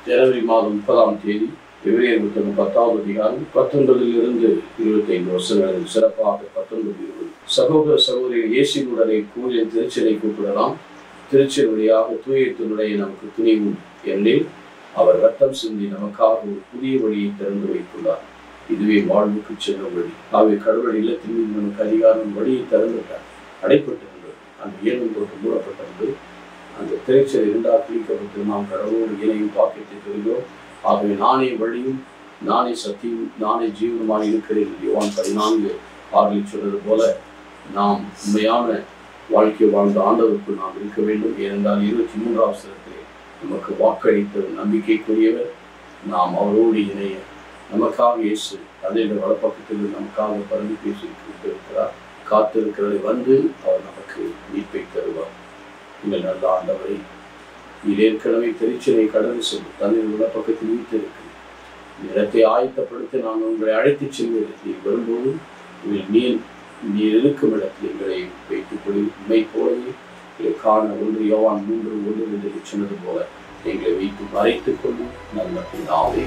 ஜனவரி மாதம் 30ஆம் தேதி எபிரேயர் புத்தகம் 10வது அதிகாரம் 19 25 வருஷங்களில் சிறப்பாக 19 சகோதர சகோதரிகள் இயேசுவுடனே கூறிய திருச்சலை கூப்பிடலாம். திருச்சல் வழியாக தூயத்தினுடைய நமக்கு துணிவும் எண்ணில் அவர் ரத்தம் சிந்தி நமக்காக ஒரு புதிய வழியை திறந்து வைத்துள்ளார். இதுவே வாழ்வுக்கு செல்லும் வழி. ஆகவே கடவுள் இல்லத்தில் நமக்கு அதிகாரம் வழியை திறந்துட்டார். அடைப்பட்டிருந்தது, அந்த ஏழும் போட்டு மூடப்பட்டிருந்தது. அந்த திரைச்சல் இரண்டாக பிரிக்கப்பட்டு நாம் கடவுளோடு இணையும் பாக்கியத்தை பெறுகிறோம். ஆகவே நானே வழியும் நானே சத்தியும் நானே ஜீவனமாக இருக்கிறேன். யோவான் 14:6 சொன்னது போல நாம் உண்மையான வாழ்க்கை வாழ்ந்த ஆண்டவருக்கு நாம் இருக்க வேண்டும். ஏனென்றால் 23ஆம் வசனத்திலே நமக்கு வாக்களித்த நம்பிக்கைக்குரியவர். நாம் அவரோடு இணைய நமக்காக இயேசு தந்தையுடைய வலப்பக்கத்தில் நமக்காக பரந்து பேசி இருக்கிறார். காத்திருக்கிறதை வந்து அவர் நமக்கு மீட்பை தருவார். நீங்கள் நல்ல ஆண்டவரை இது ஏற்கனவே திருச்சிலை கடந்து செல்லும் தந்தையுடைய வலப்பக்கத்தில் வீட்டிருக்கு இடத்தை ஆயத்தப்படுத்தி நான் உங்களை அழைத்துச் செல்வேன். நீ வரும்போது நீர் இருக்கும் இடத்தில் எங்களை வைத்துக் கொள். உண்மை போலவே காண 1 யோவான் 3:1 சொன்னது போல எங்களை வைத்து மறைத்துக் கொள்ளும். நல்ல பிதாவே.